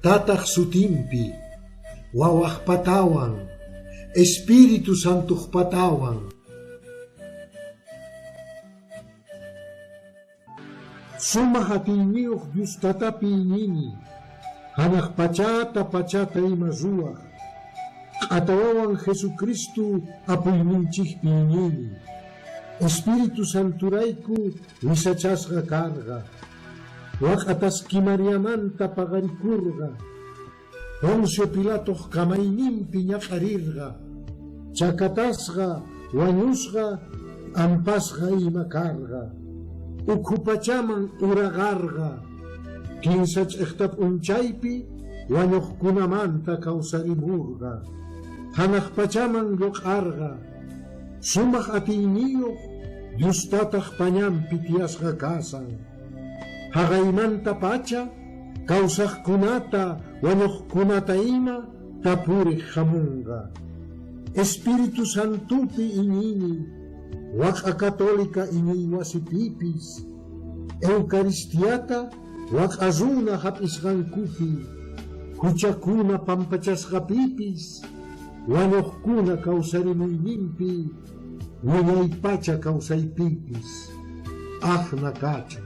Tataq sutinpi, wawaq patawan, Espiritu Santuq patawan. Sumaq atiniyuq Diostata pinini, hanaq pachata imazuaq, q'atawawan Jesucristo apuyninchik pinini. Espiritu Santurayku wisachasqa karqa, waq'ataski Mariamanta paqarikurqa, Poncio Pilatoq kamayninpi ñaqarirqa, chakatasqa, wañusqa, ampasqa ima karqa, ukhupachaman uraqarqa, kimsa ch'iqta p'unchaypi wañuqkunamanta kawsarimurqa, hanaq pachaman lluq'arqa, sumaq atiyniyuq Diostataq pañanpi tiyasqa kasan, haqaymanta pacha kawsaqkunata wañuqkunata ima tapuriq hamunqa. Espiritu Santupi inini, waq'a católica inay wasipipis, Eucaristiata waq'a runa hap'isqankupi, huchakuna pampachasqapipis, wañuqkuna kawsarimuyninpi, wiñay pacha kawsaypipis, aqna kachu.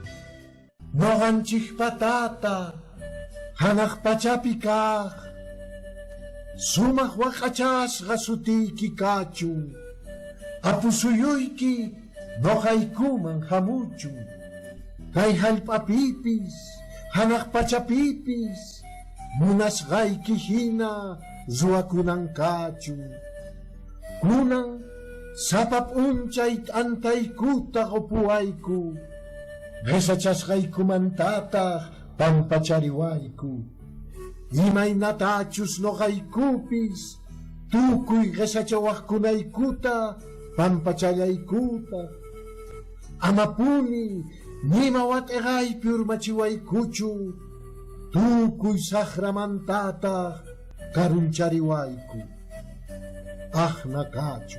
Noqanchik patata, hanaq pachapi kaq, sumaq waq'achasqa sutiyki kachu, apusuyuyki noqaykuman hamuchu, kay hallp'apipis, hanaq pachapipis, munasqayki hina ruwakunankachu, kunan sapa p'unchay t'antaykuta qupuwayku, resachasqaykumantataq pampachariwayku, imaynatachus noqaykupis tukuy resachawaqkunaykuta pampachallaykuta, amapuni nima wat'eqaypi urmachiwaykuchu, tukuy saqramantataq karunchariwayku, aqna kachu.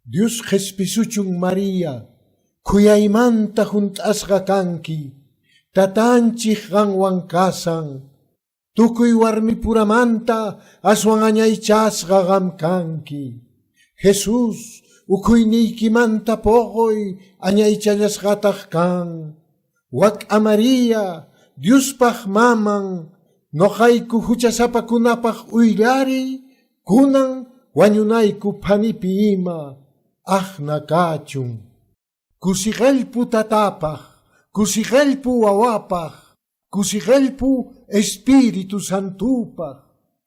Dios qhispisuchun María, kuyaymanta hunt'asqa kanki, tatanchik qanwan kasan, tukuy warmipuramanta aswan añaychasqa qam kanki. Jesus, ukuyniykimanta poqoy añaychallasqataq kan, wak'a María, Diospaq maman, noqayku huchasapakunapaq uylariy, kunan wañunayku phanipi ima, aqna kachun. Kusiqellpu tatapaq, kusiqellpu wawapaq, kusiqellpu Espiritu Santupaq,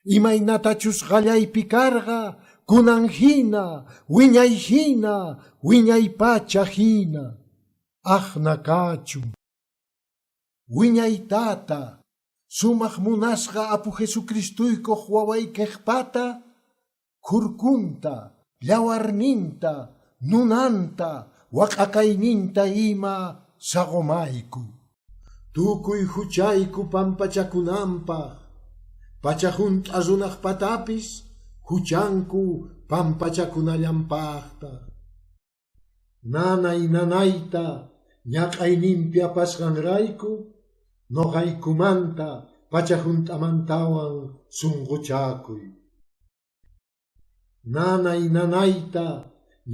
imaynatachus qallaypi karqa, kunan hina, wiñay pacha hina, aqna kachun. Wiñay tata, sumaq munasqa apu Jesucristuykuq wawaykiqpata, kurkunta, llawarninta, nunanta, waq'akayninta ima sagomayku. Tukuy huchayku pampachakunanpaq, pachajunt'a runaq patapis, huchanku pampachakunallampaqta. Nanayta, ñaqayninpi apasqanrayku, noqaykumanta pachajunt'amantawan sunquchakuy. Nanayta,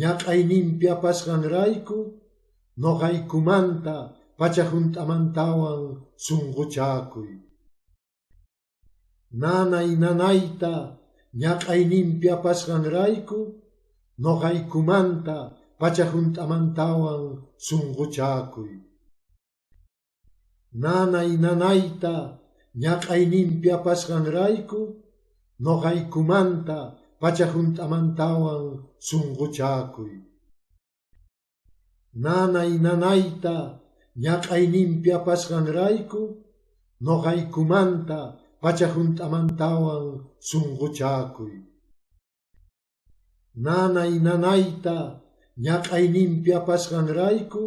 ñaqayninpi apasqanrayku, noqaykumanta pachajunt'amantawan sunquchakuy. Nanayta, ñaqayninpi apasqanrayku, noqaykumanta pachajunt'amantawan sunquchakuy. Nanayta, ñaqayninpi apasqanrayku, noqaykumanta pachajunt'amantawan sunquchakuy. Nanayta, ñaqayninpi apasqanrayku, noqaykumanta pachajunt'amantawan sunquchakuy. Nanayta, ñaqayninpi apasqanrayku,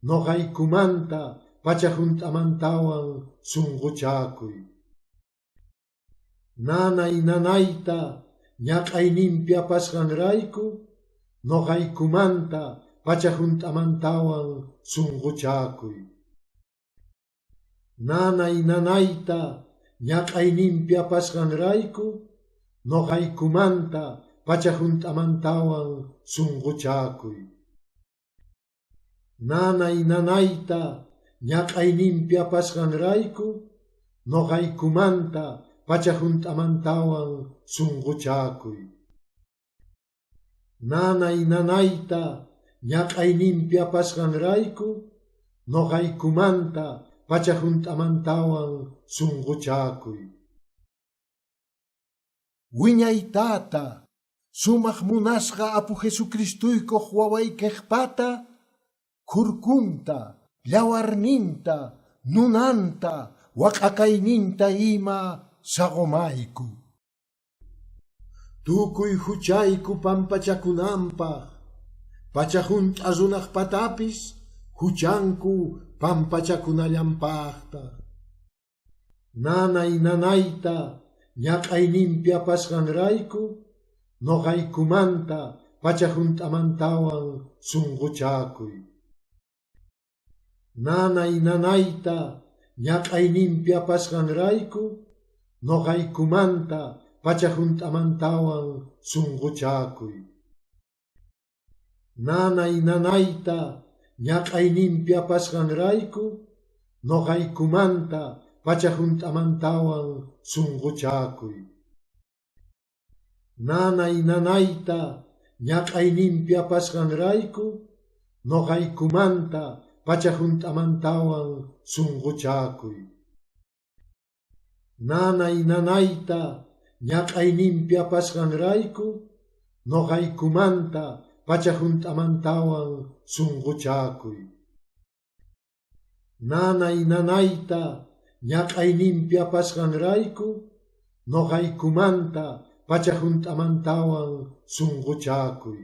noqaykumanta pachajunt'amantawan sunquchakuy. Nanayta, ñaqayninpi apasqanrayku, noqaykumanta pachajunt'amantawan sunquchakuy. nanay nanayta ñaqayninpi apasqanrayku noqaykumanta pachahuntamantawan sunquchakuy. Nanay nanayta ñaqayninpi apasqanrayku noqaykumanta pachahuntamantawan sunquchakuy. Nanay nanayta ñaqayninpi apasqanrayku noqaykumanta pachahuntamantawan sunquchakuy. Wiñaytata sumaq munasqa apu Jesucristuykuq wawaykiqpata kurkunta, llawarninta, nunanta, waq'akayninta ima sagomayku. Tukuy huchayku pampachakunanpaq, pachahunch'asunaqpatapis huchanku pampachakunallampaqta. Nanay nanayta ñaqayninpi apasqanrayku noqaykumanta pachahuntamantawan sunquchakuy. Nanay nanayta ñaqayninpi apasqanrayku noqaykumanta pachahuntamantawan sunquchakuy. Nanay nanayta ñaqayninpi apasqanrayku noqaykumanta pachahuntamantawan sunquchakuy. Nanay nanayta ñaqayninpi apasqanrayku noqaykumanta pachahuntamantawan sunquchakuy. Nanay nanayta ñaqayninpi apasqanrayku noqaykumanta pachahuntamantawan sunquchakuy. Nanay nanayta ñaqayninpi apasqanrayku noqaykumanta pachahuntamantawan sunquchakuy.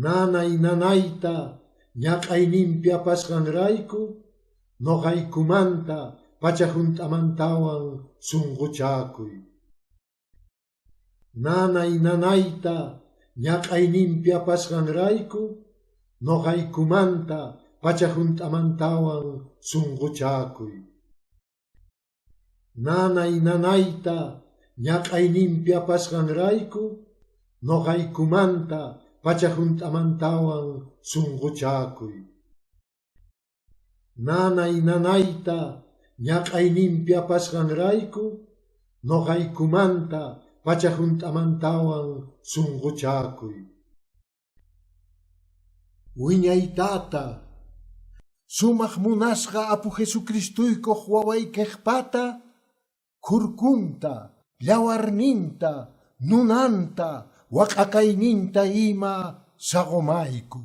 Nanay nanayta ñaqayninpi apasqanrayku noqaykumanta pachahuntamantawan sunquchakuy. Nanay nanayta ñaqayninpi apasqanrayku noqaykumanta pachahuntamantawan sunquchakuy. Nanay nanayta ñaqayninpi apasqanrayku noqaykumanta pachahuntamantawan sunquchakuy. Nanay nanayta ñaqayninpi apasqanrayku noqaykumanta pachahuntamantawan sunquchakuy. Wiñaytata sumaq munasqa apu Jesucristuykuq wawaykiqpata kurkunta, llawarninta, nunanta, waq'akayninta ima sagomayku.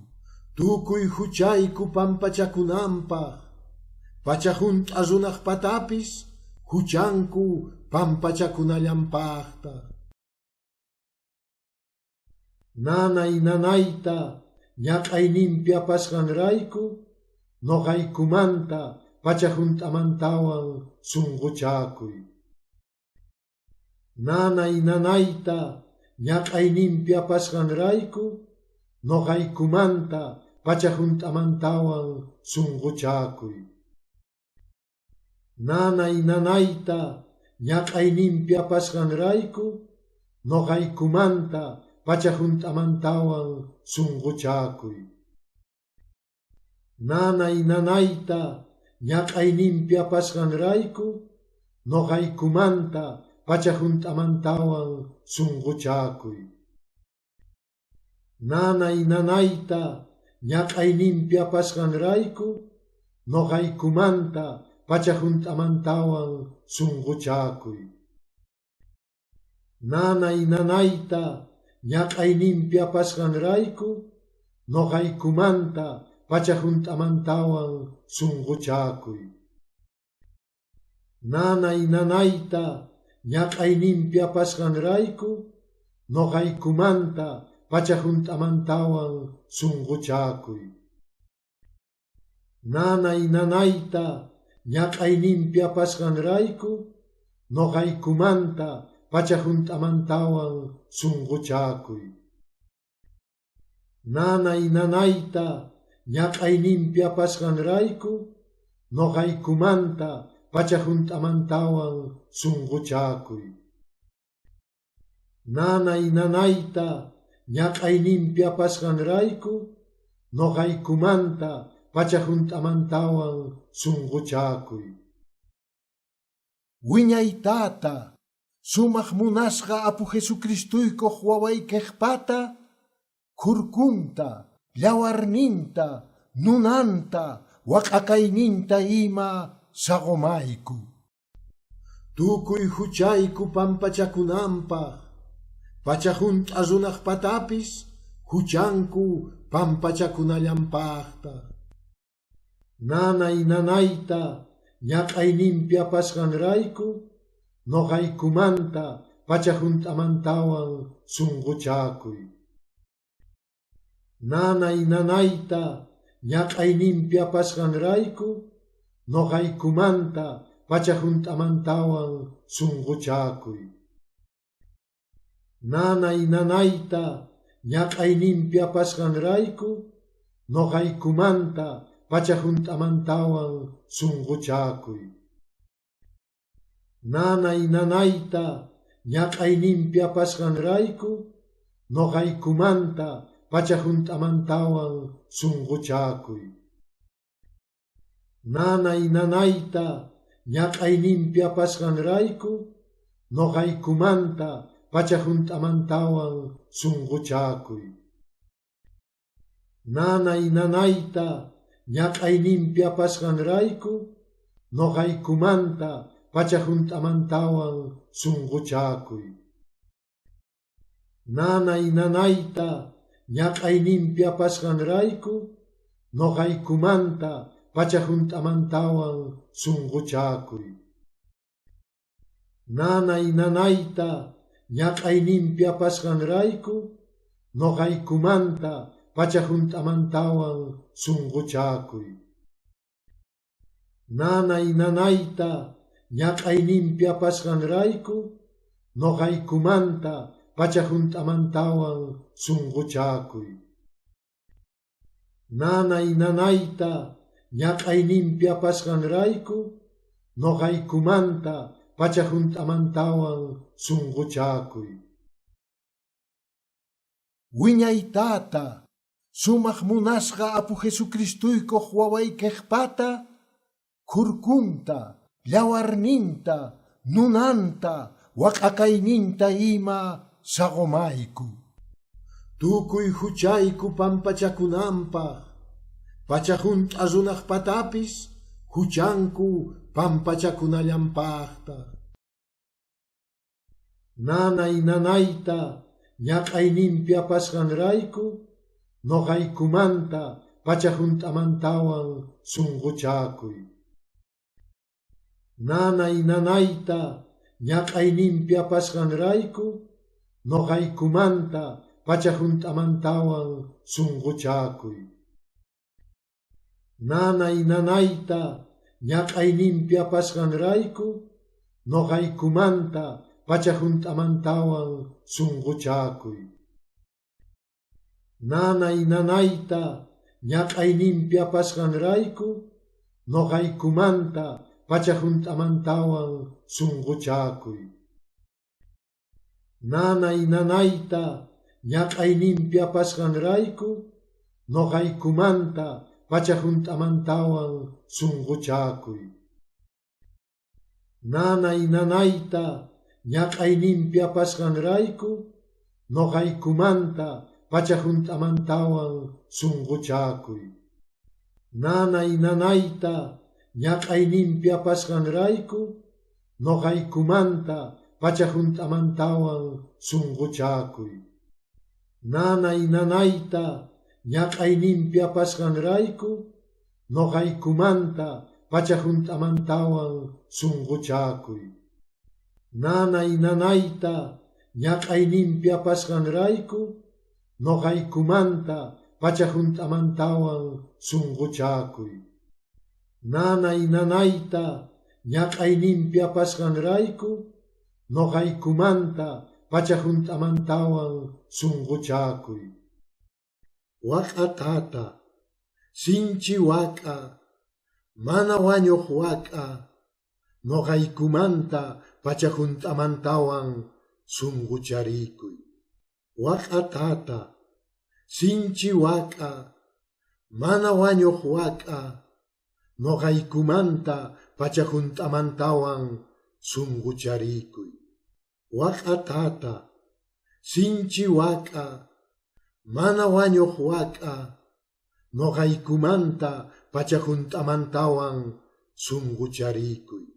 Tukuy huchayku pampachakunanpaq, pachahunch'asunaqpatapis huchanku pampachakunallampaqta. Nanay nanayta ñaqayninpi apasqanrayku noqaykumanta pachahuntamantawan sunquchakuy. Nanay nanayta ñaqayninpi apasqanrayku noqaykumanta pachahuntamantawan sunquchakuy. Nanay nanayta ñaqayninpi apasqanrayku noqaykumanta pachahuntamantawan sunquchakuy. Nanay nanayta ñaqayninpi apasqanrayku noqaykumanta pachahuntamantawan sunquchakuy. Nanay nanayta ñaqayninpi apasqanrayku noqaykumanta pachahuntamantawan sunquchakuy. Nanay nanayta ñaqayninpi apasqanrayku noqaykumanta pachahuntamantawan sunquchakuy. Nanay nanayta ñaqayninpi apasqanrayku noqaykumanta pachahuntamantawan sunquchakuy. Nanay nanayta ñaqayninpi apasqanrayku noqaykumanta pachahuntamantawan sunquchakuy. Nanay nanayta ñaqayninpi apasqanrayku noqaykumanta pachahuntamantawan sunquchakuy. Nanay nanayta ñaqayninpi apasqanrayku noqaykumanta pachahuntamantawan sunquchakuy. Wiñaytata sumaq munasqa apu Jesucristuykuq wawaykiqpata kurkunta, llawarninta, nunanta, waq'akayninta ima sagomayku. Tukuy huchayku pampachakunanpaq, pachajunt'a runaqpatapis huchanku pampachakunallampaqta. Nanay nanayta ñaqayninpi apasqanrayku noqaykumanta pachahuntamantawan sunquchakuy. Nanay nanayta ñaqayninpi apasqanrayku noqaykumanta pachahuntamantawan sunquchakuy. Nanay nanayta ñaqayninpi apasqanrayku noqaykumanta pachahuntamantawan sunquchakuy. Nanay nanayta ñaqayninpi apasqanrayku noqaykumanta pachahuntamantawan sunquchakuy. Nanay nanayta ñaqayninpi apasqanrayku noqaykumanta pachahuntamantawan sunquchakuy. Nanay nanayta ñaqayninpi apasqanrayku noqaykumanta pachahuntamantawan sunquchakuy. Nanay nanayta ñaqayninpi apasqanrayku noqaykumanta pachahuntamantawan sunquchakuy. Nanay nanayta ñaqayninpi apasqanrayku noqaykumanta pachahuntamantawan sunquchakuy. Nanay nanayta ñaqayninpi apasqanrayku noqaykumanta pachahuntamantawan sunquchakuy. Nanay nanayta ñaqayninpi apasqanrayku noqaykumanta pachahuntamantawan sunquchakuy. Wiñaytata sumaq munasqa apu Jesucristuykuq wawaykiqpata kurkunta, llawarninta, nunanta, waq'akayninta ima sagomayku. Tukuy huchayku pampachakunanpaq, pachajunt'a runaqpatapis huchanku pampachakunallampaqta. Nanay nanayta ñaqayninpi apasqanrayku noqaykumanta pachahuntamantawan sunquchakuy. Nanay nanayta ñaqayninpi apasqanrayku noqaykumanta pachahuntamantawan sunquchakuy. Nanay nanayta ñaqayninpi apasqanrayku noqaykumanta pachahuntamantawan sunquchakuy. Nanay nanayta ñaqayninpi apasqanrayku noqaykumanta pachahuntamantawan sunquchakuy. Nanay nanayta ñaqayninpi apasqanrayku noqaykumanta pachahuntamantawan sunquchakuy. Nanay nanayta ñaqayninpi apasqanrayku noqaykumanta pachahuntamantawan sunquchakuy. Nanay nanayta ñaqayninpi apasqanrayku noqaykumanta pachahuntamantawan sunquchakuy. Nanay nanayta ñaqayninpi apasqanrayku noqaykumanta pachahuntamantawan sunquchakuy. Nanay nanayta ñaqayninpi apasqanrayku noqaykumanta pachahuntamantawan sunquchakuy. Nanay nanayta ñaqayninpi apasqanrayku noqaykumanta pachahuntamantawan sunquchakuy. Waq'atata sinchi waq'a mana wañuq waka, noqaykumanta pachahuntamantawan sunqucharikuy. Waka tata, sinchi waka, mana wañuq waka, noqaykumanta pachahuntamantawan sunqucharikuy. Waka tata, sinchi waka, mana wañuq waka, noqaykumanta pachahuntamantawan sunqucharikuy.